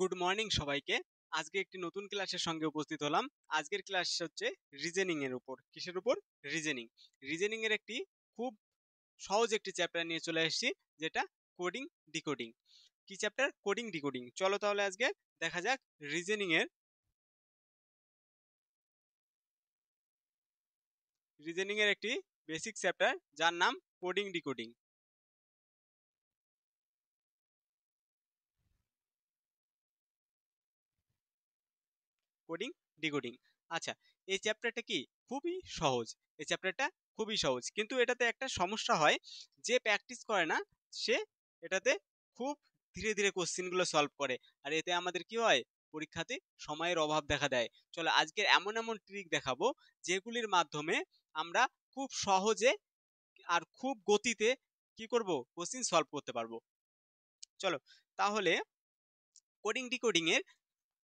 Good morning সবাইকে। আজকে একটি নতুন ক্লাসের সঙ্গে উপস্থিত হলাম। আজকের ক্লাস হচ্ছে রিজনিং এর উপর। কিসের উপর? রিজনিং। রিজনিং এর একটি খুব সহজ একটি চ্যাপ্টার নিয়ে চলে এসেছি, যেটা কোডিং ডিকোডিং। কি চ্যাপ্টার? Coding decoding. চলো তাহলে আজকে দেখা যাক রিজনিং এর একটি বেসিক চ্যাপ্টার, যার নাম কোডিং ডিকোডিং। Coding decoding. আচ্ছা, এই চ্যাপ্টারটা কি খুবই সহজ। এই চ্যাপ্টারটা খুবই সহজ, কিন্তু এটাতে একটা সমস্যা হয়, যে প্র্যাকটিস করে না সে এটাতে খুব ধীরে ধীরে কোশ্চেনগুলো সলভ করে, আর এতে আমাদের কি হয়, পরীক্ষাতে সময়ের অভাব দেখা দেয়। চলো আজকে এমন এমন ট্রিক দেখাবো যেগুলির মাধ্যমে আমরা খুব সহজে আর খুব গতিতে কি করব, কোশ্চেন সলভ করতে পারবো। চলো তাহলে কোডিং ডিকোডিং এর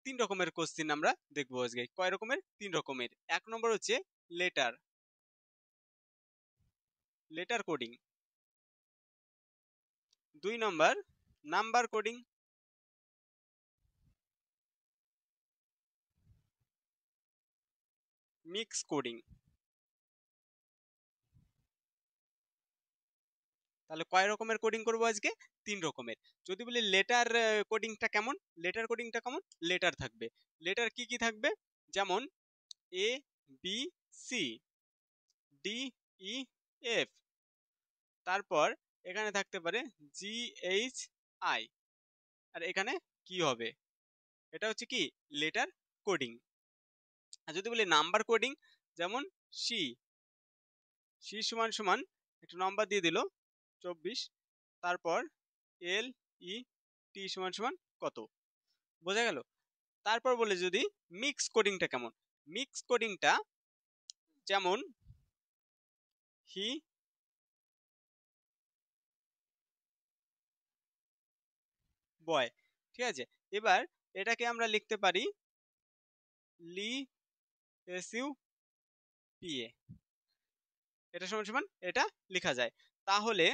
3 রকমের কোশ্চেন আমরা দেখবো আজকে। কয় রকমের? 3 রকমের। 1 নম্বর হচ্ছে লেটার লেটার কোডিং। 2 নম্বর নাম্বার কোডিং। 3 কোডিং। তাহলে কয় রকমের কোডিং করব আজকে? 3 রকমের। যদি বলি লেটার কোডিংটা কেমন, লেটার থাকবে। লেটার কি কি থাকবে? যেমন এ, বি, সি, ডি, ই, এফ। তারপর এখানে থাকতে পারে জি, এইচ, আই। আর এখানে কি হবে? এটা হচ্ছে কি লেটার কোডিং। আর যদি বলি নাম্বার কোডিং, যেমন সি সি সমান সমান একটা নাম্বার দিয়ে দিল 24। তারপর এল, ই, টি সমান সমান কত? বোঝা গেল? তারপর বলে যদি মিক্স কোডিংটা কেমন, মিক্স কোডিংটা যেমন হি, বয়। ঠিক আছে, এবার এটাকে আমরা লিখতে পারি লি, এস ইউ, পি এ। এটা সমান সমান এটা লেখা যায়। তাহলে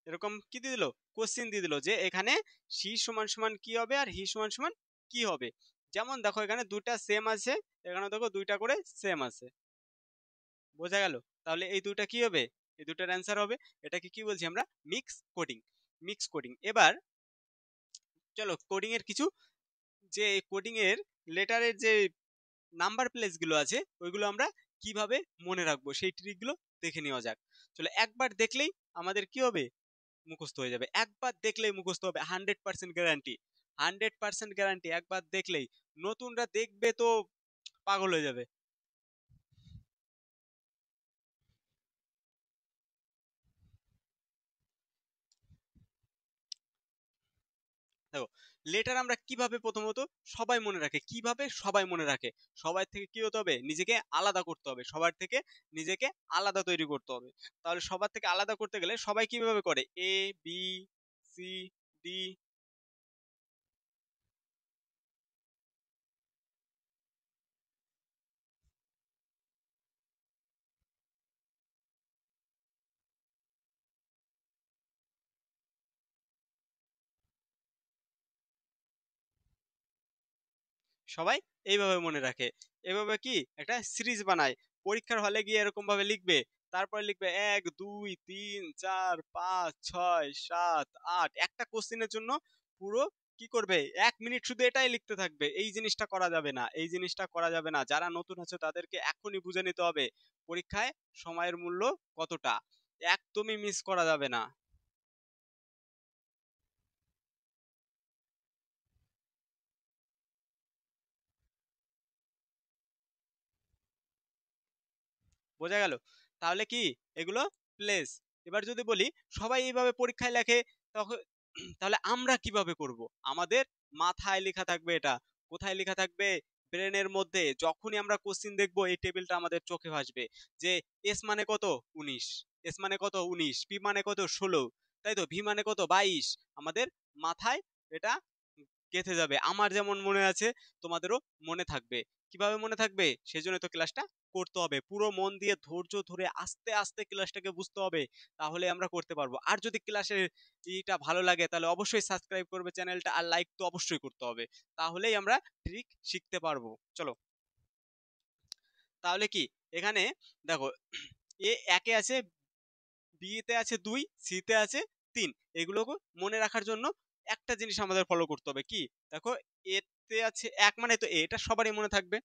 এরকম কি দিয়ে দিল, কোশ্চেন দিয়ে দিল যে এখানে সি সমান সমান কি হবে আর হি সমান সমান কি হবে। যেমন দেখো এখানে দুটা সেম আছে, এখানে দেখো দুইটা করে সেম আছে। বোঝা গেল? তাহলে এই দুটা কি হবে? এই দুটার অ্যান্সার হবে। এটাকে কি বলছি আমরা? Mix coding. Mix coding. এবার চলো কোডিং এর কিছু, যে কোডিং এর লেটারের যে নাম্বার প্লেস গুলো আছে ওইগুলো আমরা কিভাবে মনে রাখবো সেই ট্রিক গুলো দেখে নেওয়া যাক। চলো একবার দেখলেই আমাদের কি হবে, মুখস্থ হয়ে যাবে। একবার দেখলেই মুখস্থ হবে, 100% গ্যারান্টি। 100% গ্যারান্টি, একবার দেখলেই। নতুনরা দেখবে তো পাগল হয়ে যাবে। দেখো, লেটার আমরা কিভাবে প্রথমত সবাই মনে রাখে, কিভাবে সবাই মনে রাখে? সবার থেকে কি হতে হবে, নিজেকে আলাদা করতে হবে, সবার থেকে নিজেকে আলাদা তৈরি করতে হবে। তাহলে সবার থেকে আলাদা করতে গেলে সবাই কিভাবে করে? এ, বি, সি, ডি। সবাই এইভাবে মনে রাখে। এভাবে কি একটা সিরিজ বানায়, পরীক্ষার হলে গিয়ে এরকম ভাবে লিখবে। তারপরে লিখবে 1 2 3 4 5 6 7 8, একটা কোশ্চেনের জন্য পুরো কি করবে, 1 মিনিট শুধু এটাই লিখতে থাকবে। এই জিনিসটা করা যাবে না, এই জিনিসটা করা যাবে না। যারা নতুন আছে তাদেরকে এখনই বুঝে নিতে হবে পরীক্ষায় সময়ের মূল্য কতটা, একদমই মিস করা যাবে না। বোঝা গেল? তাহলে কি এগুলো প্লেস। এবার যদি বলি সবাই এইভাবে পরীক্ষায় লেখে, তখন তাহলে আমরা কিভাবে করব? আমাদের মাথায় লেখা থাকবে এটা। কোথায় লেখা থাকবে? ব্রেনের মধ্যে যখনই আমরা কোশ্চিন দেখবো এই টেবিলটা আমাদের চোখে ভাসবে যে এস মানে কত 19, এস মানে কত 19, পি মানে কত 16, তাই তো, ভি মানে কত 22। আমাদের মাথায় এটা গেঁথে যাবে। আমার যেমন মনে আছে তোমাদেরও মনে থাকবে। কিভাবে মনে থাকবে? সেজন্য তো ক্লাসটা করতে হবে, পুরো মন দিয়ে ধৈর্য ধরে আস্তে আস্তে ক্লাসটাকে বুঝতে হবে, তাহলে আমরা করতে পারবো। আর যদি ক্লাসের এইটা ভালো লাগে তাহলে অবশ্যই সাবস্ক্রাইব করবে চ্যানেলটা, আর লাইক তো অবশ্যই করতে হবে, তাহলেই আমরা ট্রিক শিখতে পারবো। চলো তাহলে কি এখানে দেখো এ একে আছে, বি তে আছে 2, সি তে আছে 3। এগুলোকে মনে রাখার জন্য একটা জিনিস আমাদের ফলো করতে হবে, কি দেখো এ তে আছে 1 মানে তো এটা সবারই মনে থাকবে।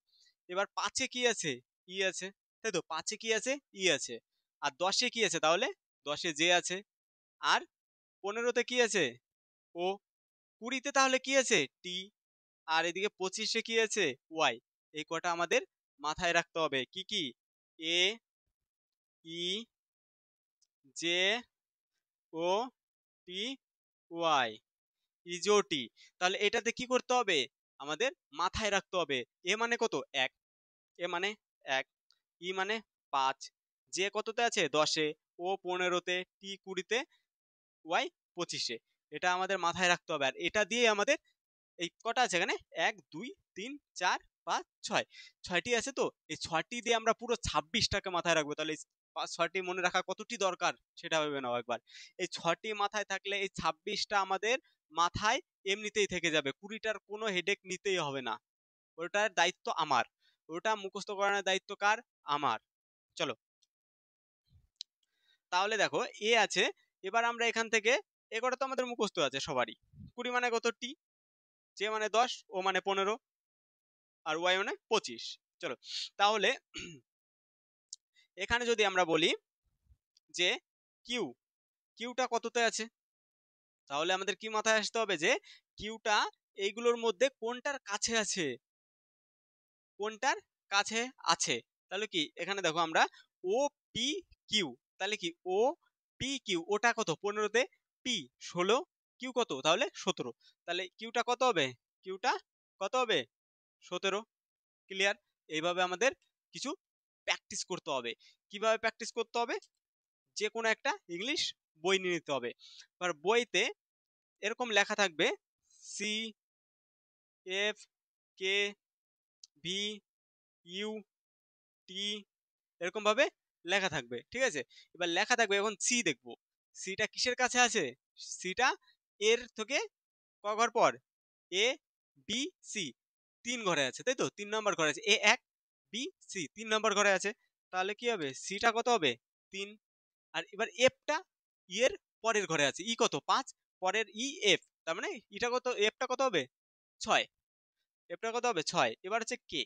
এবার 5-এ কি আছে? ই আছে, তাই তো, 5-এ কি আছে? ই আছে। আর 10-এ কি আছে? তাহলে 10-এ জে আছে। আর 15-তে কি আছে? ও। 20-তে তাহলে কি আছে? টি। আর এদিকে 25-এ কি আছে? ওয়াই। এই কটা আমাদের মাথায় রাখতে হবে। কি কি? এ, ই, জে, ও, টি, ওয়াই। ইজোটি। তাহলে এটাতে কি করতে হবে? আমাদের মাথায় রাখতে হবে। এ মানে কত? 1, এ মানে 1, ই মানে 5, জে কততে আছে? 10-এ, ও 15-তে, টি 20-তে, ওয়াই 25-এ। এটা আমাদের মাথায় রাখতে হবে। আর এটা দিয়ে আমাদের এই কটা আছে এখানে? 1 2 3 4 5 6, 6টি আছে। তো এই 6টি দিয়ে আমরা পুরো 26টাকে মাথায় রাখবো। তাহলে 6টি মনে রাখা কতটি দরকার সেটা ভেবে নাও একবার। এই 6টি মাথায় থাকলে এই 26টা আমাদের মাথায় এমনিতেই থেকে যাবে, 20টার কোনো হেডেক নিতেই হবে না। ওটার দায়িত্ব আমার, ওটা মুখস্থ করানোর দায়িত্ব কার? আমার। চলো তাহলে দেখো এ আছে। এবার আমরা এখান থেকে এগুলো তো আমাদের মুখস্থ আছে সবারই। 20 মানে কত? টি। জে মানে 10, ও মানে 15, আর ওয়াই মানে 25। চলো তাহলে এখানে যদি আমরা বলি যে কিউ, কিউটা কততে আছে, তাহলে আমাদের কি মাথায় আসতে হবে যে কিউটা এইগুলোর মধ্যে কোনটার কাছে আছে, কোনটার কাছে আছে। তাহলে কি এখানে দেখো আমরা ও পি কিউ, তাহলে কি ও পি কিউ, ওটা কত? 15-তে, পি 16, কিউ কত? তাহলে 17। তাহলে কিউটা কত হবে? কিউটা কত হবে? 17। ক্লিয়ার? এইভাবে আমাদের কিছু প্র্যাকটিস করতে হবে। কিভাবে প্র্যাকটিস করতে হবে? যে কোনো একটা ইংলিশ বই নিয়ে নিতে হবে। এবার বইতে এরকম লেখা থাকবে C, F, K, V, U, T, এরকম ভাবে লেখা থাকবে, ঠিক আছে? এবার লেখা থাকবে, এখন সি দেখবো, সিটা কিসের কাছে আছে? সিটা এর থেকে ক ঘর পর? এ, বি, সি 3 ঘরে আছে, তাই তো, 3 নম্বর ঘরে আছে। এ 1, বি, সি 3 নম্বর ঘরে আছে। তাহলে কি হবে? সিটা কত হবে? 3। আর এবার এফটা ই এর পরের ঘরে আছে। ই কত? 5, পরের ই এফ, তার মানে ইটা কত? এফটা কত হবে? 6। এফটা কত হবে? 6। এবার হচ্ছে কে।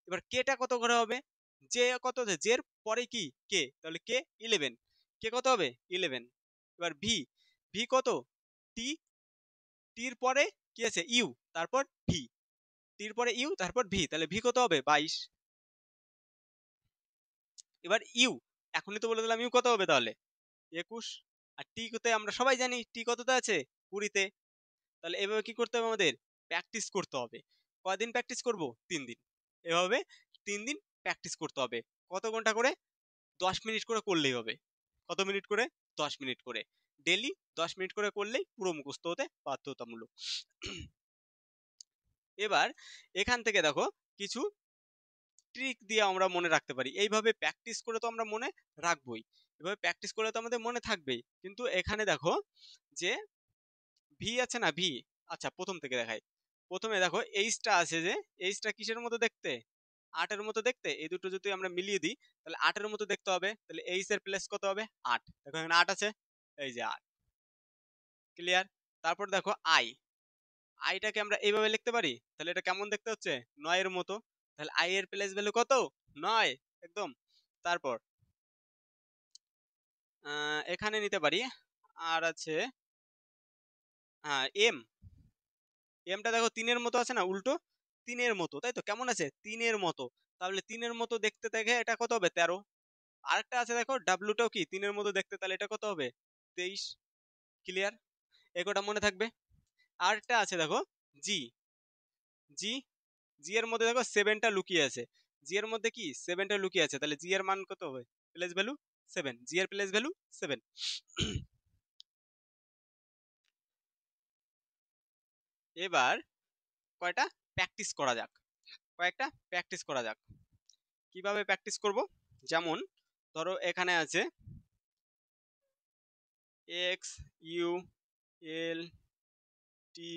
এবার কেটা কত ঘরে হবে? জে কত আছে? জের পরে কি? কে, তাহলে কে 11। কে কত হবে? 11। এবার ভি, ভি কত? টি, টির পরে কি আছে? ইউ, তারপর ভি, টির পরে ইউ, তারপর ভি, তাহলে ভি কত হবে? 22। এবার ইউ, এখনই তো বলে দিলাম ইউ কত হবে, তাহলে 21। আর টি কত? আমরা সবাই জানি টি কততে আছে? 20-তে। তাহলে এভাবে কি করতে হবে? আমাদের প্র্যাকটিস করতে হবে। কয়দিন প্র্যাকটিস করব? 3 দিন। এভাবে 3 দিন প্র্যাকটিস করতে হবে। কত ঘন্টা করে? 10 মিনিট করে করলেই হবে। কত মিনিট করে? 10 মিনিট করে। ডেলি 10 মিনিট করে করলেই পুরো মুখস্থ হতে বাধ্যতামূলক। এবার এখান থেকে দেখো কিছু ট্রিক দিয়ে আমরা মনে রাখতে পারি। এইভাবে প্র্যাকটিস করে তো আমরা মনে রাখবোই, এভাবে প্র্যাকটিস করলে তো আমাদের মনে থাকবেই। কিন্তু এখানে দেখো যে ভি আছে না, ভি, আচ্ছা প্রথম থেকে দেখাই। প্রথমে দেখো এইচটা আছে, যে এইচটা কিসের মতো দেখতে? 8-এর মতো দেখতে। এই দুটো যদি আমরা মিলিয়ে দিই তাহলে 8-এর মতো দেখতে হবে। তাহলে এইচ এর প্লেস কত হবে? 8। দেখো এখানে 8 আছে, এই যে 8। ক্লিয়ার? তারপর দেখো আই, আইটাকে আমরা এইভাবে লিখতে পারি। তাহলে এটা কেমন দেখতে হচ্ছে? 9-এর মতো। তাহলে আই এর প্লেস ভ্যালু কত? 9 একদম। তারপর এখানে নিতে পারি, আর আছে এম, এমটা দেখো 3-এর মতো আছে না, উল্টো 3-এর মতো, তাই তো, কেমন আছে? 3-এর মতো। তাহলে 3-এর মতো দেখতে দেখে এটা কত হবে? 13। আরেকটা আছে দেখো ডাব্লুটাও কি 3-এর মতো দেখতে, তাহলে এটা কত হবে? 23। ক্লিয়ার? এগোটা মনে থাকবে। আরেকটা আছে দেখো জি, জি জি এর মধ্যে দেখো 7টা লুকিয়ে আছে, জি এর মধ্যে কি 7টা লুকিয়ে আছে, তাহলে জি এর মান কত হবে, প্লেস ভ্যালু 7, জি এর প্লেস ভ্যালু 7। এবার কয়টা প্র্যাকটিস করা যাক, কয়েকটা প্র্যাকটিস করা যাক। কিভাবে প্র্যাকটিস করব, যেমন ধরো এখানে আছে X U L T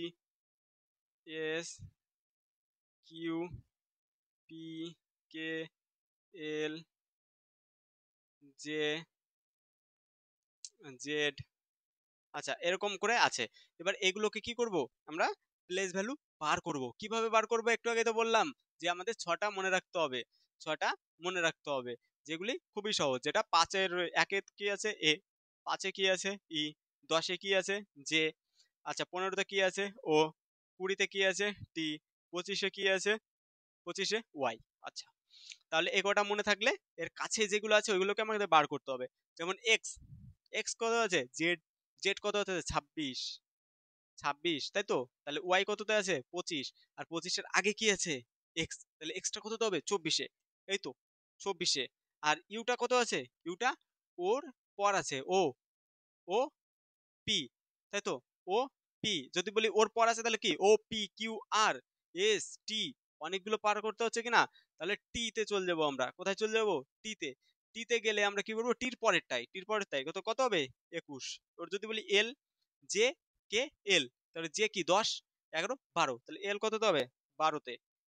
S Q P K L J Z, আচ্ছা এরকম করে আছে। এবার এগুলোকে কি করব, আমরা প্লেস ভ্যালু বার করব। কিভাবে বার করব, একটু আগে তো বললাম যে আমাদের ছটা মনে রাখতে হবে, ছটা মনে রাখতে হবে, যেগুলি খুবই সহজ। যেটা 5-এর 1-এ কি আছে এ, 5-এ কি আছে ই, 10-এ কি আছে জে, আচ্ছা 15-তে কি আছে ও, 20-তে কি আছে টি, 25-এ কি আছে 25-এ ওয়াই। আচ্ছা তাহলে এ কটা মনে থাকলে এর কাছে যেগুলো আছে ওইগুলোকে আমাদের বার করতে হবে। যেমন এক্স, এক্স কত আছে, জেড, জেড কত আছে 26, 26 তাই তো, তাহলে ওয়াই কততে আছে 25, আর 25-এর আগে কি আছে এক্স, তাহলে এক্সটা কততে হবে 24-এ, এই তো 24-এ। আর ইউটা কত আছে, ইউটা ওর পর আছে ও, ও পি, তাই তো ও পি, যদি বলি ওর পর আছে তাহলে কি O P Q R S T, অনেকগুলো পার করতে হচ্ছে কিনা, তাহলে টি তে চলে যাবো আমরা, কোথায় চলে যাবো টি তে, টি তে গেলে আমরা কি করবো টির পরেরটাই, টির পরেরটাই কত কত হবে 21। ওর যদি বলি এল জে কে এল, তাহলে জে কি 10 11 12, তাহলে এল কত হবে 12-তে।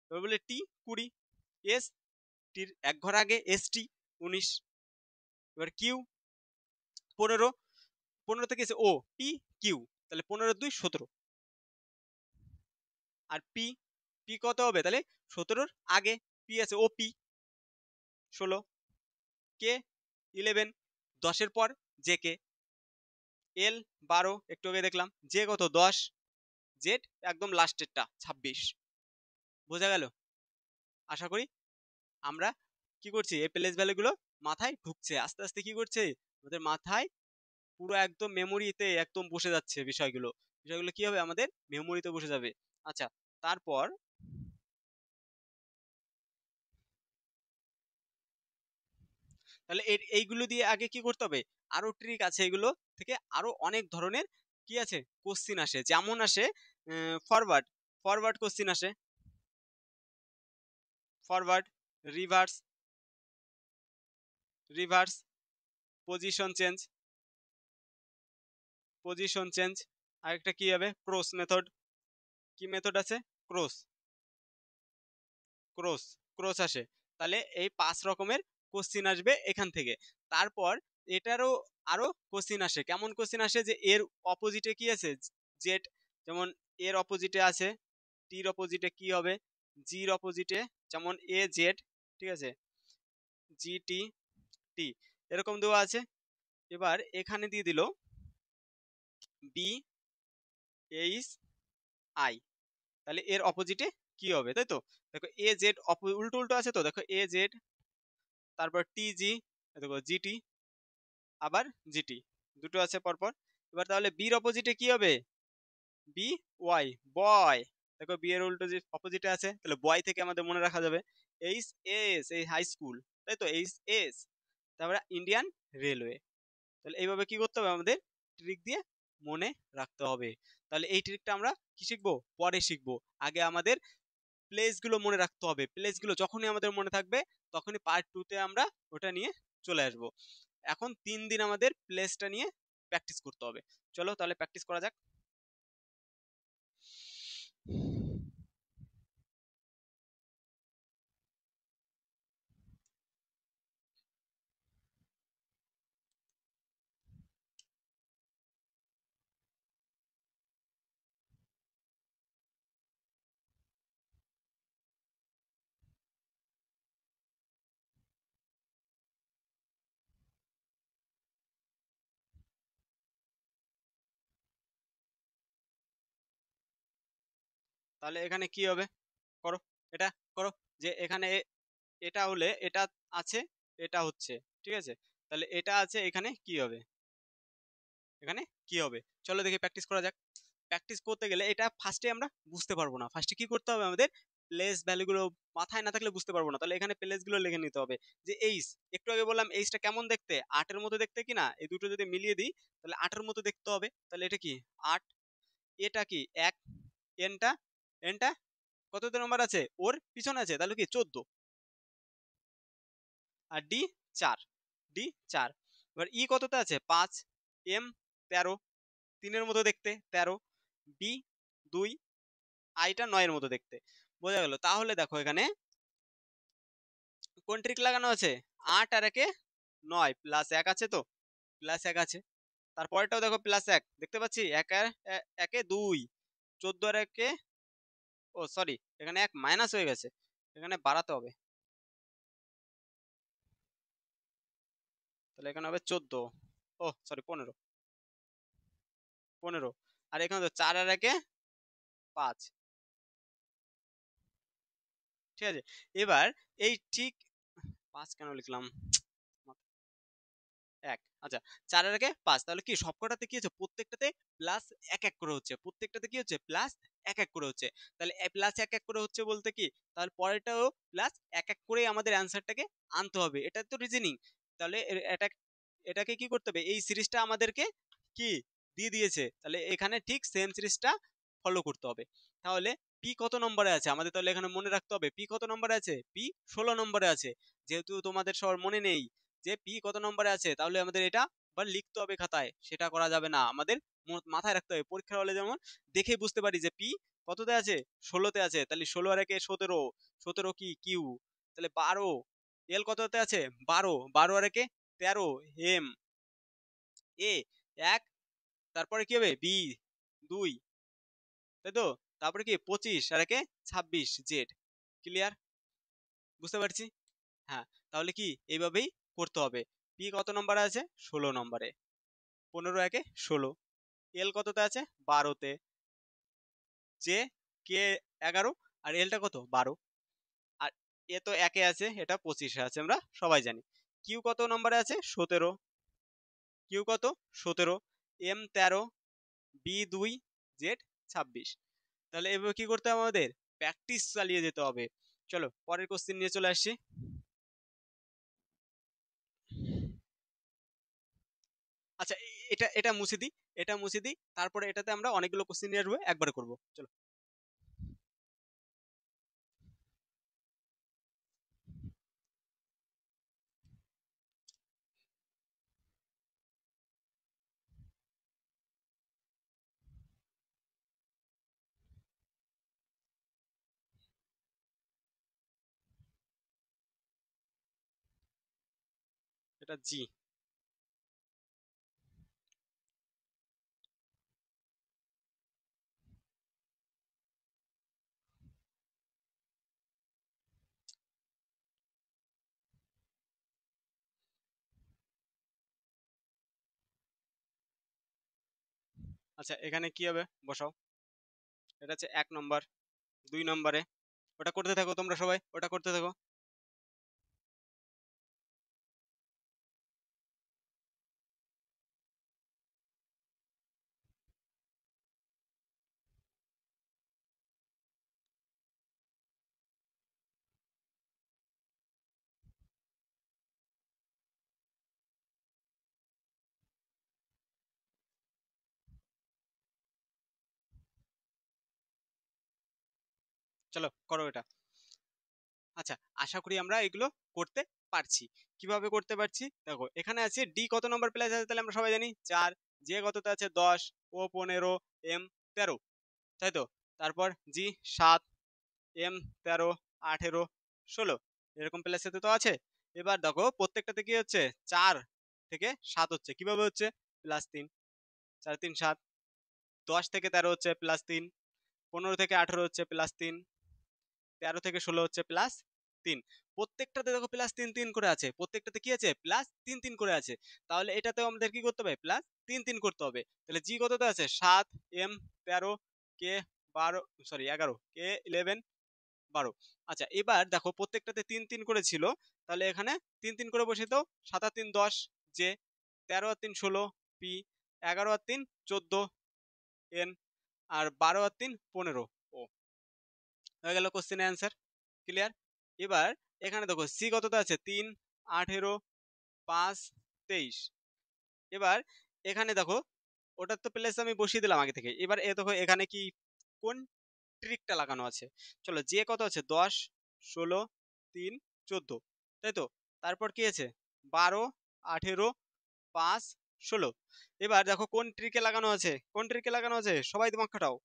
এবার বলে টি 20, এস টির এক ঘর আগে এস টি 19, এবার কিউ 15, 15 থেকে এসে ও পি কিউ, তাহলে 15 2 17, আর পি, পি কত হবে তাহলে 17-র আগে পি আছে ও পি 16, কে 11 10-এর পর জে কে, এল 12 একটু আগে দেখলাম, জে কত 10, জেড একদম লাস্টেরটা 26। বোঝা গেল? আশা করি আমরা কি করছি এই প্লেস ভ্যালুগুলো মাথায় ঢুকছে, আস্তে আস্তে কি করছে আমাদের মাথায় পুরো একদম মেমোরিতে একদম বসে যাচ্ছে বিষয়গুলো, বিষয়গুলো কি হবে আমাদের মেমোরিতে বসে যাবে। আচ্ছা তারপর তাহলে এইগুলো দিয়ে আগে কি করতে হবে, আরো ট্রিক আছে, এগুলো থেকে আরো অনেক ধরনের কি আছে কোশ্চিন আসে, যেমন আসে ফরওয়ার্ড, ফরওয়ার্ড কোশ্চিন আসে, forward, reverse, reverse, position change, position change, আরেকটা কি হবে ক্রস মেথড, কি মেথড আছে ক্রস, ক্রস, ক্রস আসে। তাহলে এই 5 রকমের কোশ্চিন আসবে এখান থেকে। তারপর এটারও আরো কোশ্চিন আসে, কেমন কোশ্চিন আসে যে এর অপোজিটে কি আছে জেড, যেমন এর অপোজিটে আছে টির অপোজিটে কি হবে, জির অপোজিটে যেমন এ জেড, ঠিক আছে জি টি টি, এরকম দেওয়া আছে। এবার এখানে দিয়ে দিল বি এইচ আই, তাহলে এর অপোজিটে কি হবে, তাই তো দেখো এ জেড উল্টো উল্টো আছে, তো দেখো এ জেড, তারপর টি জি, দেখো জিটি, আবার জিটি, দুটো আছে পরপর। এবার তাহলে বির অপোজিটে কি হবে, বি ওয়াই, বয়, দেখো বি এর উল্টো যে অপোজিটে আছে, তাহলে বয় থেকে আমাদের মনে রাখা যাবে এইচ এস, এই হাই স্কুল, তাই তো এইচ এস, তারপরে ইন্ডিয়ান রেলওয়ে। তাহলে এইভাবে কি করতে হবে আমাদের ট্রিক দিয়ে মনে রাখতে হবে। তাহলে এই ট্রিকটা আমরা কি শিখবো পরে শিখবো, আগে আমাদের প্লেসগুলো মনে রাখতে হবে, প্লেসগুলো যখনই আমাদের মনে থাকবে তখনই পার্ট 2-তে আমরা ওটা নিয়ে চলে আসব। এখন 3 দিন আমাদের প্লেসটা নিয়ে প্র্যাকটিস করতে হবে। চলো তাহলে প্র্যাকটিস করা যাক। তাহলে এখানে কি হবে করো, এটা করো, যে এখানে এটা হলে এটা আছে, এটা হচ্ছে, ঠিক আছে, তাহলে এটা আছে এখানে কি হবে, এখানে কি হবে, চলো দেখি প্র্যাকটিস করা যাক। প্র্যাকটিস করতে গেলে এটা ফার্স্টে আমরা বুঝতে পারবো না, ফার্স্টে কি করতে হবে আমাদের প্লেস ভ্যালুগুলো মাথায় না থাকলে বুঝতে পারবো না, তাহলে এখানে প্লেসগুলো লিখে নিতে হবে। যে এইচ, একটু আগে বললাম এইচটা কেমন দেখতে, 8-এর মতো দেখতে কিনা, এই দুটো যদি মিলিয়ে দিই তাহলে 8-এর মতো দেখতে হবে। তাহলে এটা কি 8, এটা কি 1, এনটা এনটা কততে নম্বর আছে, ওর পিছনে আছে, তাহলে কি 14, আর ডি 4, ডি 4। এবার ই কততে আছে 5, এম 13, 3-এর মতো দেখতে 13, বি 2, আইটা 9-এর মতো দেখতে। বোঝা গেল? তাহলে দেখো এখানে কোন ট্রিক লাগানো আছে, 8 আর 1 9, প্লাস 1 আছে, তো প্লাস 1 আছে। তারপরেরটাও দেখো প্লাস 1 দেখতে পাচ্ছি, 1 আর 1 2, 14 আর 1, ও সরি এখানে 1 মাইনাস হয়ে গেছে, এখানে বাড়াতে হবে, তাহলে এখানে হবে 14, ও সরি 15, 15, আর এখানে তো 4 আর 1 5, ঠিক আছে। এবার এই ঠিক 5 কেন লিখলাম, 1, আচ্ছা 4 আর 1 5, তাহলে কি সবকটাতে কি হচ্ছে, প্রত্যেকটাতে প্লাস 1 1 করে হচ্ছে, প্রত্যেকটাতে কি হচ্ছে প্লাস 1 1 করে হচ্ছে। তাহলে প্লাস 1 1 করে হচ্ছে বলতে কি, তাহলে পরেরটাও প্লাস 1 1 করে আমাদের অ্যান্সারটাকে আনতে হবে, এটা তো রিজনিং। তাহলে এটা এটাকে কি করতে হবে, এই সিরিজটা আমাদেরকে কি দিয়ে দিয়েছে, তাহলে এখানে ঠিক সেম সিরিজটা ফলো করতে হবে। তাহলে পি কত নম্বরে আছে আমাদের, তাহলে এখানে মনে রাখতে হবে পি কত নম্বরে আছে, পি 16 নম্বরে আছে। যেহেতু তোমাদের সবার মনে নেই যে পি কত নম্বরে আছে, তাহলে আমাদের এটা আবার লিখতে হবে খাতায়, সেটা করা যাবে না, আমাদের মাথায় রাখতে হবে। পরীক্ষার হলে যেমন দেখে বুঝতে পারি যে পি কততে আছে, 16তে আছে, তাহলে 16 আর 1 17, 17 কি কিউ, তাহলে 12, এল কততে আছে 12, 12 আর 1 13, এম এ 1, তারপরে কি হবে বি 2, তাই তো, তারপরে কি 25 আর 1 26, জেড। ক্লিয়ার? বুঝতে পারছি? হ্যাঁ, তাহলে কি এইভাবেই করতে হবে। পি কত নম্বরে আছে 16 নম্বরে, 15 1 16, এল কততে আছে 12তে, জে কে 11, আর এলটা কত 12, আর এ তো একে আছে, এটা 25-এ আছে, আমরা সবাই জানি। কিউ কত নম্বরে আছে 17, কিউ কত 17, এম 13, বি 2, জেড 26। তাহলে এভাবে কি করতে হবে, আমাদের প্র্যাকটিস চালিয়ে যেতে হবে। চলো পরের কোশ্চেন নিয়ে চলে আসছি। আচ্ছা এটা এটা মুছে দিই, এটা মুছে দিই, তারপরে এটাতে আমরা অনেকগুলো কোশ্চেন নিয়ে আসবো, একবারে করবো, চলো। এটা জি। আচ্ছা এখানে কি হবে বসাও, এটা হচ্ছে 1 নম্বর, 2 নম্বরে, ওটা করতে থাকো তোমরা সবাই, ওটা করতে থাকো। চলো করো এটা। আচ্ছা আশা করি আমরা এগুলো করতে পারছি। কিভাবে করতে পারছি দেখো, এখানে আছে ডি কত নম্বর প্লেস আছে, তাহলে আমরা সবাই জানি 4, জে কততে আছে 10, ও 15, এম 13, তাই তো। তারপর জি 7, এম 13, 18, 16, এরকম প্লেসেতে তো আছে। এবার দেখো প্রত্যেকটাতে কি হচ্ছে 4 থেকে 7 হচ্ছে, কিভাবে হচ্ছে +3, 4 3 7, 10 থেকে 13 হচ্ছে +3, 15 থেকে 18 হচ্ছে +3, 13 থেকে 16 হচ্ছে +3। প্রত্যেকটাতে দেখো +3 3 করে আছে, প্রত্যেকটাতে কি আছে +3 3 করে আছে। তাহলে এটাতেও আমাদের কি করতে হবে +3 3 করতে হবে। তাহলে জি কততে আছে 7, এম 13, কে 12 সরি 11, কে 11 12। আচ্ছা এবার দেখো প্রত্যেকটাতে 3 3 করে ছিল, তাহলে এখানে 3 3 করে বসে দাও। 7 আর 3 10, জে 13 আর 3 16, পি 11 আর 3 14, এন আর 12 আর 3 15, ও হয়ে গেল কোশ্চেনের অ্যান্সার। ক্লিয়ার? এবার এখানে দেখো সি কতটা আছে, 3, 18, 5, 23। এবার এখানে দেখো ওটার তো প্লেস আমি বসিয়ে দিলাম আগে থেকে। এবার এ দেখো এখানে কি কোন ট্রিকটা লাগানো আছে। চলো, যে কত আছে, 10, 16, 3, 14, তাই তো। তারপর কি আছে, 12, 18, 5, 16। এবার দেখো কোন ট্রিকে লাগানো আছে, কোন ট্রিকে লাগানো আছে, সবাই দিমাগ খাটাও।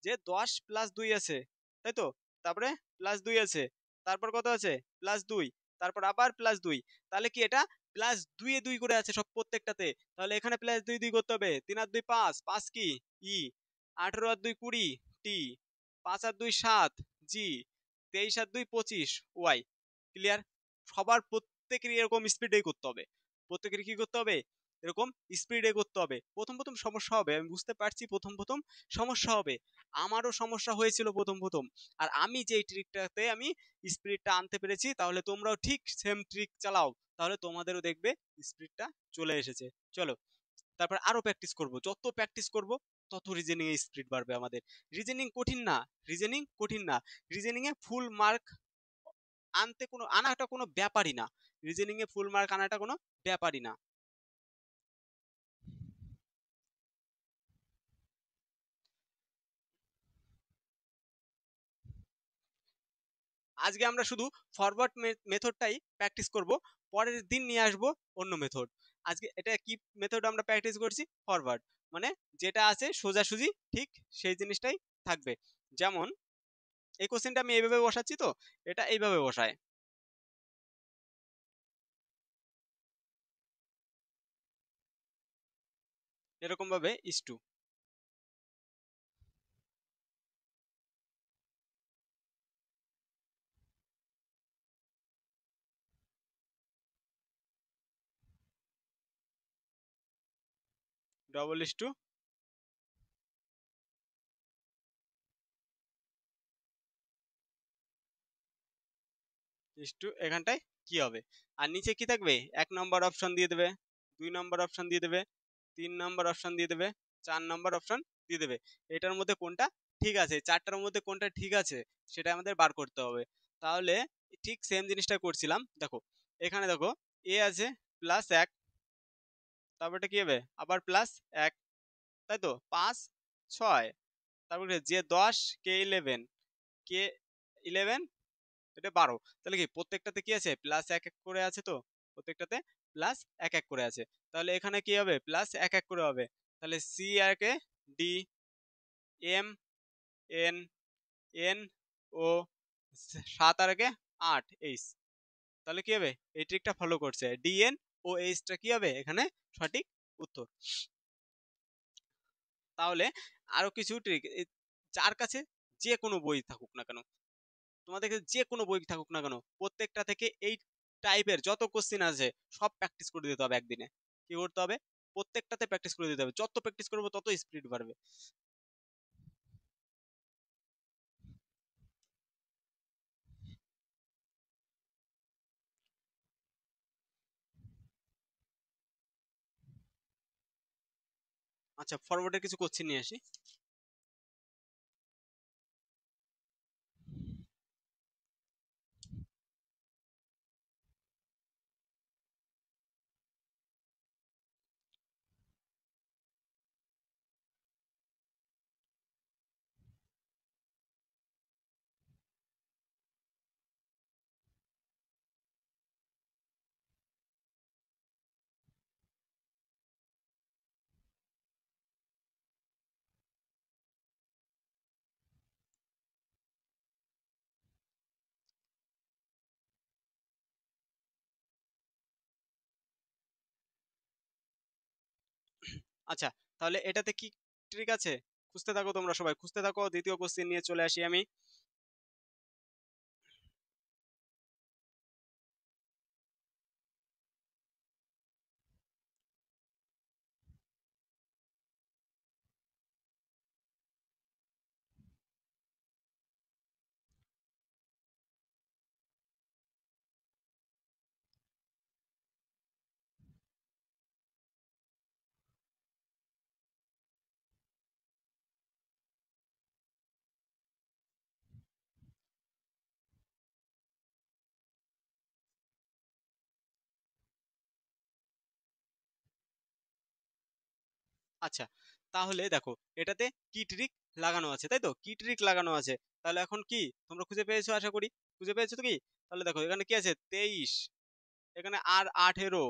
যে 10 প্লাস 2 আছে, তাই তো। তারপরে প্লাস 2 আছে, তারপর কত আছে, প্লাস 2, তারপর আবার প্লাস 2। তাহলে কি এটা প্লাস 2 এ 2 করে আছে সব প্রত্যেকটাতে। তাহলে এখানে প্লাস 2 2 করতে হবে। 3 আর 2 5, 5 কি ই, 18 আর 2 20 টি, 5 আর 2 7 জি, 23 আর 2 25 ওয়াই। ক্লিয়ার? সবার প্রত্যেকেরই এরকম স্পিডেই করতে হবে। প্রত্যেকের কি করতে হবে, এরকম স্পিডে করতে হবে। প্রথম প্রথম সমস্যা হবে, আমি বুঝতে পারছি, প্রথম প্রথম সমস্যা হবে। আমারও সমস্যা হয়েছিল প্রথম প্রথম। আর আমি যেই ট্রিকটাতে আমি স্পিডটা আনতে পেরেছি, তাহলে তোমরাও ঠিক সেম ট্রিক চালাও, তাহলে তোমাদেরও দেখবে স্পিডটা চলে এসেছে। চলো, তারপর আরো প্র্যাকটিস করব। যত প্র্যাকটিস করব তত রিজনিং এ স্পিড বাড়বে আমাদের। রিজনিং কঠিন না, রিজনিং কঠিন না। রিজনিং এ ফুল মার্ক আনাটা কোনো ব্যাপারই না। রিজনিং এ ফুল মার্ক আনাটা কোনো ব্যাপারই না। আজকে আমরা শুধু ফরওয়ার্ড মেথডটাই প্র্যাকটিস করব। পরের দিন নিয়ে আসবো অন্য মেথড। আজকে এটা কি মেথড আমরা প্র্যাকটিস করছি, ফরওয়ার্ড। মানে যেটা আছে সোজাসুজি ঠিক সেই জিনিসটাই থাকবে। যেমন এই কোশ্চেনটা আমি এইভাবে বসাচ্ছি, তো এটা এইভাবে বসায়, এরকম ভাবে is to, double is to এখানটায় কি হবে। আর নিচে কি থাকবে, 1 নম্বর অপশন দিয়ে দেবে, 2 নম্বর অপশন দিয়ে দেবে, 3 নম্বর অপশন দিয়ে দেবে, 4 নম্বর অপশন দিয়ে দেবে। এটার মধ্যে কোনটা ঠিক আছে, চারটার মধ্যে কোনটা ঠিক আছে সেটা আমাদের বার করতে হবে। তাহলে ঠিক সেম জিনিসটা করছিলাম। দেখো এখানে দেখো এ আছে +1, তারপরটা কি হবে, আবার +1, তাই তো, 5, 6, তারপরে যে 10, কে 11, কে 11, এটা 12। তাহলে কি প্রত্যেকটাতে কি আছে, +1 1 করে আছে, তো প্রত্যেকটাতে +1 1 করে আছে। তাহলে এখানে কি হবে, +1 1 করে হবে। তাহলে সি আগে D, M N, N O, 7 আর আগে 8 এইচ। তাহলে কি হবে, এই ট্রিকটা ফলো করছে, ডিএন ও এইচটা কি হবে এখানে সঠিক উত্তর। তাহলে আরো কিছু ট্রিক, যার কাছে যে কোনো বই থাকুক না কেন, তোমাদের কাছে যে কোনো বই থাকুক না কেন, প্রত্যেকটা থেকে এই টাইপের যত কোশ্চেন আছে সব প্র্যাকটিস করে দিতে হবে একদিনে। কি করতে হবে, প্রত্যেকটাতে প্র্যাকটিস করে দিতে হবে। যত প্র্যাকটিস করবো তত স্পিড বাড়বে। আচ্ছা, ফরওয়ার্ডের কিছু কোশ্চেন নিয়ে আসি। আচ্ছা, তাহলে এটাতে কি ট্রিক আছে, খুঁজতে থাকো, তোমরা সবাই খুঁজতে থাকো। দ্বিতীয় কোশ্চেন নিয়ে চলে আসি আমি। আচ্ছা, তাহলে দেখো এটাতে কি ট্রিক লাগানো আছে, তাই তো, কি ট্রিক লাগানো আছে। তাহলে এখন কি তোমরা খুঁজে পেয়েছো, আশা করি খুঁজে পেয়েছো তো কি। তাহলে দেখো এখানে কি আছে, 23, এখানে আর 18,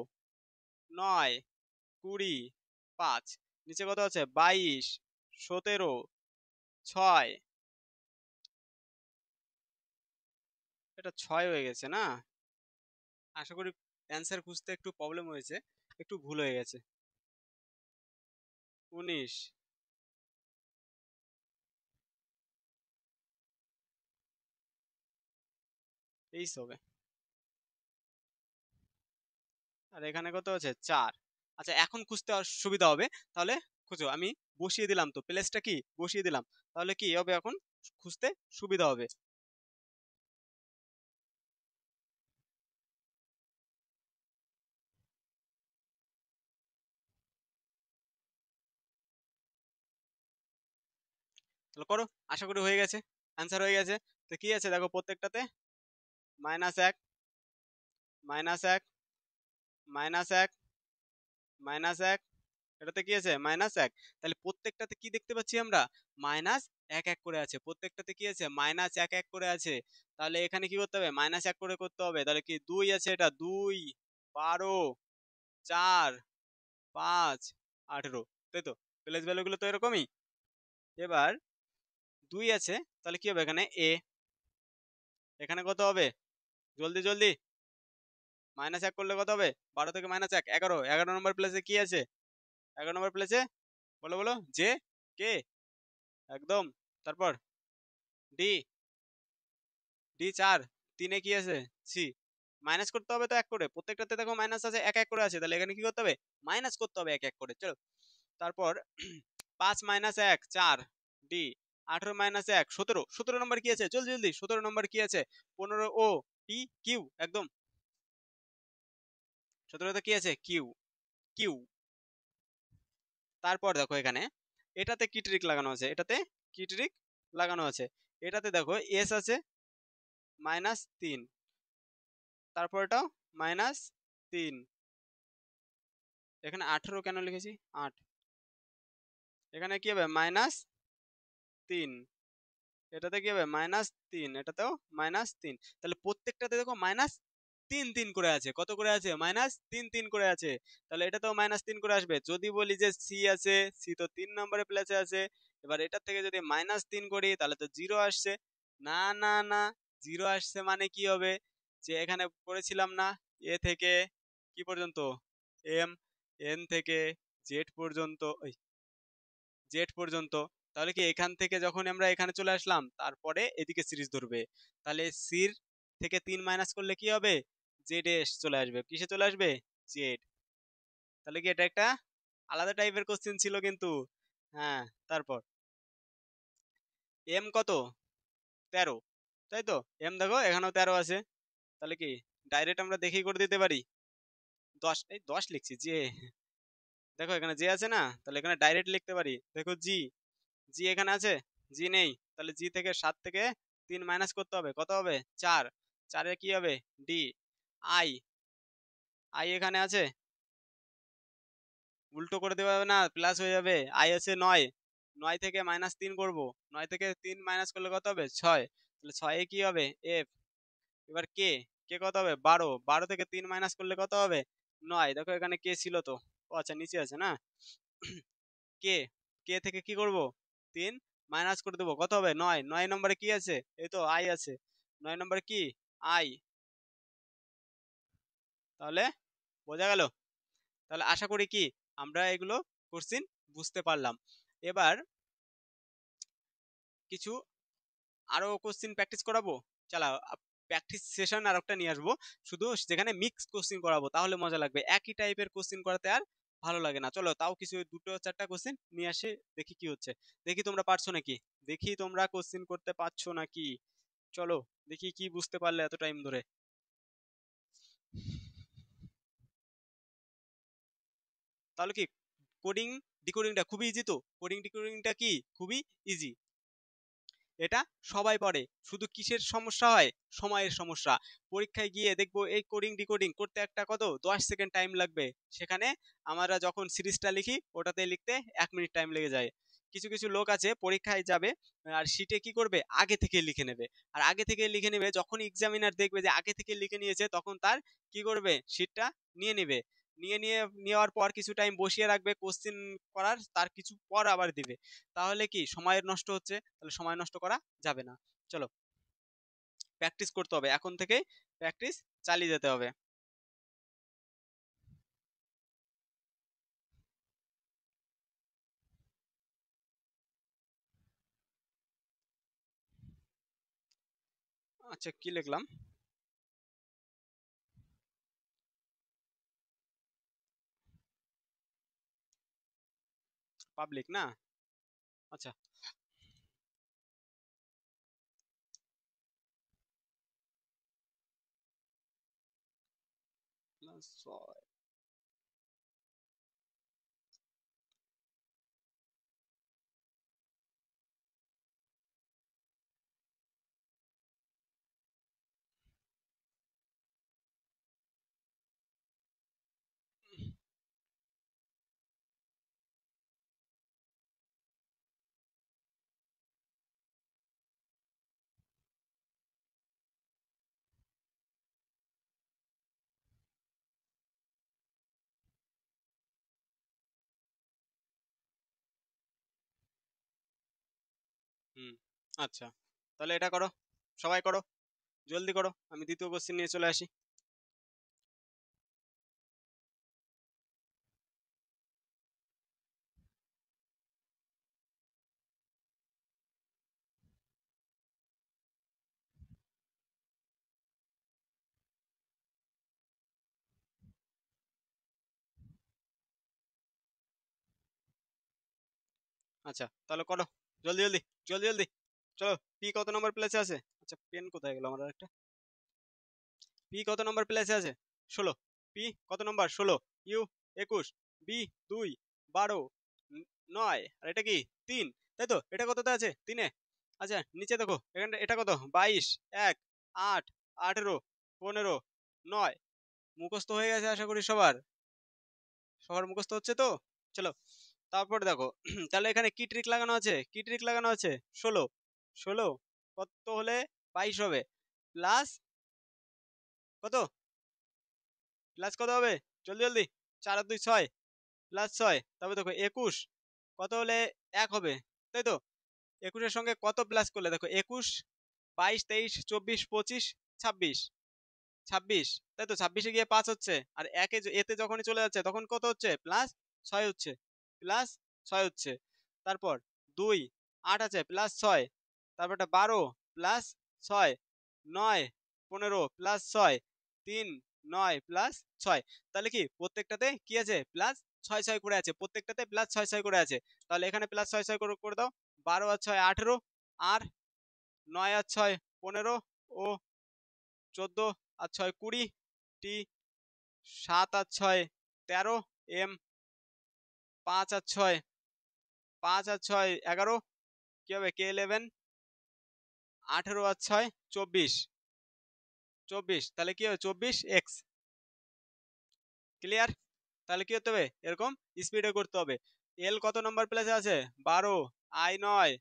9, 20, 5, নিচে কত আছে, 22, 17, 6, এটা 6 হয়ে গেছে না। আশা করি অ্যান্সার খুঁজতে একটু প্রবলেম হয়েছে, একটু ভুল হয়ে গেছে। 19, এই হবে। আর এখানে কত আছে, 4। আচ্ছা এখন খুঁজতে সুবিধা হবে। তাহলে খুঁজো, আমি বসিয়ে দিলাম তো, প্লেসটা কি বসিয়ে দিলাম, তাহলে কি হবে এখন খুঁজতে সুবিধা হবে। তাহলে করো, আশা করি হয়ে গেছে, অ্যান্সার হয়ে গেছে। তো কি আছে দেখো প্রত্যেকটাতে, -1, -1, -1, -1, এটাতে কি আছে, -1। তাহলে প্রত্যেকটাতে কি দেখতে পাচ্ছি আমরা, -1 1 করে আছে, প্রত্যেকটাতে কি আছে, -1 1 করে আছে। তাহলে এখানে কি করতে হবে, -1 করে করতে হবে। তাহলে কি 2 আছে, এটা 2, 12, 4, 5, 18, তাই তো, প্লেস ভ্যালু গুলো তো এরকমই। এবার 2 আছে, তাহলে কি হবে এখানে এ, এখানে কত হবে, জলদি জলদি, -1 করলে কত হবে, 12 থেকে -1, 11, 11 নম্বর প্লেসে কি আছে, 11 নম্বর প্লেসে, বলো বলো, জে, কে, একদম। তারপর ডি, ডি 4, 3 কি আছে, সি। মাইনাস করতে হবে তো 1 করে, প্রত্যেকটাতে দেখো মাইনাস আছে, 1 1 করে আছে, তাহলে এখানে কি করতে হবে, মাইনাস করতে হবে 1 1 করে, চলো। তারপর 5 -1 4, ডি। 18 -1 17, 17 নম্বর কি আছে, জলদি জলদি, 17 নম্বর কি আছে, 15 ও, পি, কিউ, একদম। 17তে কি আছে, কিউ, কিউ। তারপর দেখো এখানে এটাতে কি ট্রিক লাগানো আছে, এটাতে কি ট্রিক লাগানো আছে, এটাতে দেখো এস আছে -3, তারপর এটাও -3, এখানে 18 কেন লিখেছি, 8, এখানে কি হবে -3, এটাতে কি হবে -3, এটাতেও -3। তাহলে প্রত্যেকটাতে দেখো -3 3 করে আছে, কত করে আছে, -3 3 করে আছে। তাহলে এটাতেও -3 করে আসবে। যদি বলি যে সি আছে, সি তো 3 নম্বরের প্লেসে আছে। এবার এটার থেকে যদি -3 করি তাহলে তো 0 আসছে। না না না, 0 আসছে মানে কি হবে, যে এখানে করেছিলাম না, এ থেকে কি পর্যন্ত, এম, এন থেকে জেড পর্যন্ত, জেড পর্যন্ত। তাহলে কি এখান থেকে যখন আমরা এখানে চলে আসলাম, তারপরে এদিকে সিরিজ ধরবে। তাহলে সির থেকে 3 মাইনাস করলে কি হবে, জেড এ চলে আসবে, কিসে চলে আসবে, জেড। তাহলে কি এটা একটা আলাদা টাইপের কোশ্চেন ছিল কিন্তু। হ্যাঁ, তারপর এম কত, 13, তাই তো, এম দেখো এখানেও 13 আছে। তাহলে কি ডাইরেক্ট আমরা দেখেই করে দিতে পারি, 10, এই 10 লিখছি, যে দেখো এখানে যে আছে না, তাহলে এখানে ডাইরেক্ট লিখতে পারি। দেখো জি, জি এখানে আছে, জি নেই, তাহলে জি থেকে 7 থেকে 3 মাইনাস করতে হবে, কত হবে, 4, 4 কি হবে, ডি। আই, আই এখানে আছে, উল্টো করে দেওয়া হবে না, প্লাস হয়ে যাবে, আই আছে 9, 9 থেকে -3 করব, 9 থেকে 3 মাইনাস করলে কত হবে, 6, তাহলে 6 কি হবে, এফ। এবার কে, কে কত হবে, 12, 12 থেকে 3 মাইনাস করলে কত হবে, 9, দেখো এখানে কে ছিল তো, ও আচ্ছা নিচে আছে না। কে, কে থেকে কি করব, 3 মাইনাস করে দেবো, কত হবে, 9, 9 নম্বরে কি আছে, এই তো আই আছে, 9 নম্বরে কি, আই। তাহলে বোঝা গেল। তাহলে আশা করি কি আমরা এগুলো কোশ্চিন বুঝতে পারলাম। এবার কিছু আরো কোশ্চিন প্র্যাকটিস করাবো, চালাও, প্র্যাকটিস সেশন আর একটা নিয়ে আসবো, শুধু যেখানে মিক্স কোশ্চিন করাবো, তাহলে মজা লাগবে, একই টাইপের কোশ্চিন করাতে আর ভালো লাগে না। চলো তাও কিছু 2 4টা কোশ্চিন নিয়ে আসে, দেখি কি হচ্ছে, দেখি তোমরা পারছো নাকি, দেখি তোমরা কোশ্চিন করতে পারছো নাকি, চলো দেখি কি বুঝতে পারলে এত টাইম ধরে। তাহলে কি কোডিং ডিকোডিংটা খুবই ইজি তো, কোডিং ডিকোডিংটা কি খুবই ইজি। এটা সবাই পড়ে, শুধু কিসের সমস্যা হয়? সময়ের সমস্যা। পরীক্ষায় গিয়ে দেখবো এই কোডিং ডিকোডিং করতে একটা কত 10 সেকেন্ড টাইম লাগবে, সেখানে আমরা যখন সিরিজটা লিখি ওটাতে লিখতে 1 মিনিট টাইম লেগে যায়। কিছু কিছু লোক আছে পরীক্ষায় যাবে আর শিটে কি করবে, আগে থেকে লিখে নেবে। আর আগে থেকে লিখে নেবে, যখন এক্সামিনার দেখবে যে আগে থেকে লিখে নিয়েছে, তখন তার কি করবে, শিটটা নিয়ে নেবে। নেওয়ার পর কিছু টাইম বসিয়ে রাখবে কোশ্চেন করার, তার কিছু পর আবার দিবে। তাহলে কি সময়ের নষ্ট হচ্ছে? তাহলে সময় নষ্ট করা যাবে না। চলো, প্র্যাকটিস করতে হবে, এখন থেকে প্র্যাকটিস চালিয়ে যেতে হবে। আচ্ছা, কি লিখলাম? পাবলিক না? আচ্ছা, ছয়। হুম, আচ্ছা, তাহলে এটা করো, সবাই করো, জলদি করো, আমি দ্বিতীয় কোশ্চেন নিয়ে চলে আসি। আচ্ছা, তাহলে করো, জলদি জলদি, জলদি জলদি। চলো, পি কত নম্বর প্লেসে আছে? আচ্ছা, পেন কোথায় গেল আমার একটা? পি কত নম্বর প্লেসে আছে? 16। পি কত নম্বর? 16। ইউ 21। বি 2, 12, 9, আর এটা কি 3, তাই তো? এটা কততে আছে? 3-এ। আচ্ছা, নিচে দেখো, এখানটা এটা কত? 22, 1, 8, 18, 15, 9। মুখস্থ হয়ে গেছে আশা করি সবার। সবার মুখস্থ হচ্ছে তো? চলো, তারপরে দেখো তাহলে এখানে কি ট্রিক লাগানো আছে? কি ট্রিক লাগানো আছে? 16। 16 কত হলে 22 হবে? প্লাস কত? প্লাস কত হবে? জলদি জলদি। 4 আর 2 6, প্লাস 6, তারপরে দেখো 21 কত হলে 1 হবে, তাই তো? 21 এর সঙ্গে কত প্লাস করলে দেখো, 21, 22, 23, 24, 25, 26, 26, তাই তো? 26-এ গিয়ে 5 হচ্ছে, আর একে এতে যখনই চলে যাচ্ছে তখন কত হচ্ছে? প্লাস 6 হচ্ছে, প্লাস 6 হচ্ছে। তারপর 2, 8 আছে, প্লাস 6, তারপর 12 প্লাস 6, 9, 15 প্লাস 6, 3, 9 প্লাস 6। তাহলে কি প্রত্যেকটাতে কি আছে? প্লাস 6 6 করে আছে, প্রত্যেকটাতে প্লাস 6 6 করে আছে। তাহলে এখানে প্লাস 6 6 করে করে দাও। 12 আর 6 18, আর 9 আর 6 15, ও 14 আর 6 20, টি 7 আর 6 13, এম 5 আর 6, 5 আর 6 11, কি হবে? কে 11, 18 আর 6 24, 24, তাহলে কি হবে? 24 এক্স। ক্লিয়ার? তাহলে কি করতে হবে? এরকম স্পিডে করতে হবে। এল কত নম্বর প্লেসে আছে? 12, আই 9,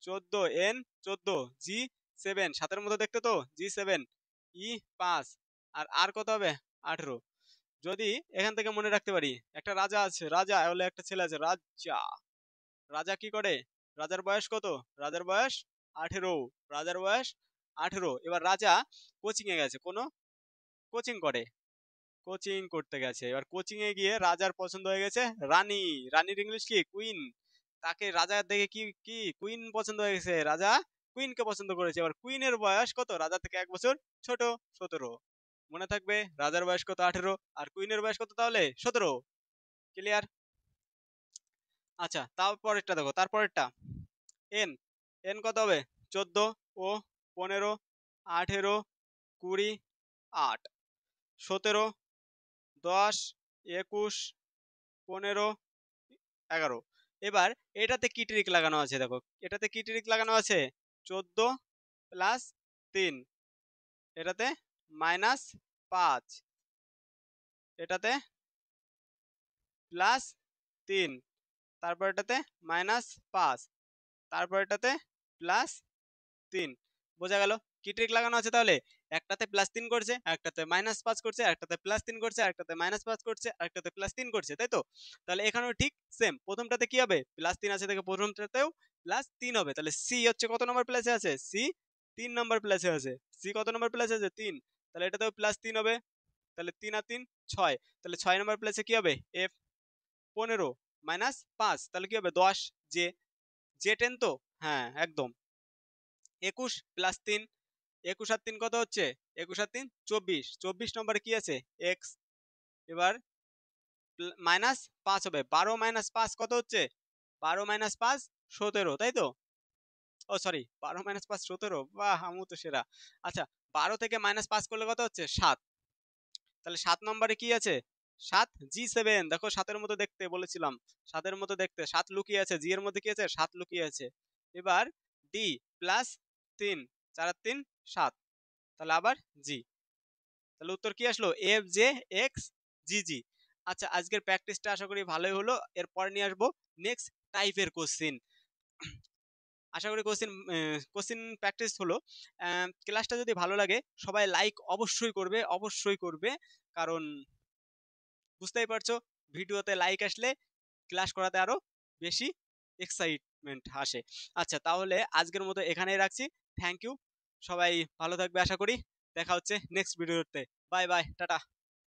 14, এন 14, জি 7, সাতের মতো দেখতে তো, জি 7, ই 5, আর আর কত হবে? 18। যদি এখান থেকে মনে রাখতে পারি, একটা রাজা আছে, রাজা হলে একটা ছেলে আছে, রাজা। রাজা কি করে? রাজার বয়স কত? রাজার বয়স 18। রাজার বয়স 18। এবার রাজা কোচিং এ গেছে, কোনো কোচিং করে, কোচিং করতে গেছে। এবার কোচিং এ গিয়ে রাজার পছন্দ হয়ে গেছে রানী। রানীর ইংলিশ কি? কুইন। তাকে রাজা দেখে কি কি কুইন পছন্দ হয়ে গেছে, রাজা কুইনকে পছন্দ করেছে। এবার কুইনের বয়স কত? রাজা থেকে 1 বছর ছোট, 17। মনে থাকবে রাজার বয়স কত? 18, আর কুইনের বয়স কত তাহলে? 17। ক্লিয়ার? আচ্ছা, তারপরেরটা দেখো, তারপরেরটা এন। এন কত হবে? 14, ও 15, 18, 20, 8, 17, 10, 21, 15, 11। এবার এটাতে কি ট্রিক লাগানো আছে দেখো, এটাতে কি ট্রিক লাগানো আছে? 14 প্লাস 3, এটাতে -5, এটাতে প্লাস 3, তারপর এটাতে -5, তারপর এটাতে প্লাস 3। বোঝা গেল কি ট্রিক লাগানো আছে তাহলে? একটাতে +3 করছে, একটাতে -5 করছে, একটাতে +3 করছে, একটাতে -5 করছে, একটাতে +3 করছে, তাই তো? তাহলে এখানেও ঠিক সেম, প্রথমটাতে কি হবে +3 আছে দেখে প্রথমটাতেও +3 হবে। তাহলে সি হচ্ছে কত নম্বর প্লেসে আছে? সি 3 নম্বর প্লেসে আছে। সি কত নম্বর প্লেসে আছে? 3। তাহলে এটাতেও +3 হবে। তাহলে 3 আর 3 6। তাহলে 6 নম্বর প্লেসে কি হবে? এফ 15 -5, তাহলে কি হবে 10। জে জে 10 তো? হ্যাঁ একদম। 21 + 3, 21 আর 3 কত হচ্ছে? 21 আর 3 24, 24 নম্বরে কি আছে? এক্স। এবার -5 হবে। 12 - 5 কত হচ্ছে? 12 - 5 17, তাই তো? ও সরি, 12 - 5 17। বাহ, আমু তো সেরা। আচ্ছা, 12 থেকে -5 করলে কত হচ্ছে? 7। তাহলে 7 নম্বরে কি আছে? 7 G7। দেখো 7-এর মতো দেখতে বলেছিলাম, 7-এর মতো দেখতে। 7 লুকিয়ে আছে, জি এর মধ্যে কি আছে? 7 লুকিয়ে আছে। এবার ডি +3, 4 আর 3 7, তাহলে আবার জি। তাহলে উত্তর কি আসলো? এফ জে এক্স জি জি। আচ্ছা, আজকের প্র্যাকটিসটা আশা করি ভালোই হলো। এরপর নিয়ে আসবো নেক্সট টাইপের কোশ্চিন। আশা করি কোশ্চিন প্র্যাকটিস হলো। ক্লাসটা যদি ভালো লাগে সবাই লাইক অবশ্যই করবে, অবশ্যই করবে, কারণ বুঝতেই পারছো ভিডিওতে লাইক আসলে ক্লাস করাতে আরো বেশি এক্সাইটমেন্ট আসে। আচ্ছা, তাহলে আজকের মতো এখানেই রাখছি। থ্যাংক ইউ, সবাই ভালো থাকবে আশা করি। দেখা হচ্ছে নেক্সট ভিডিওতে। Bye bye, tata.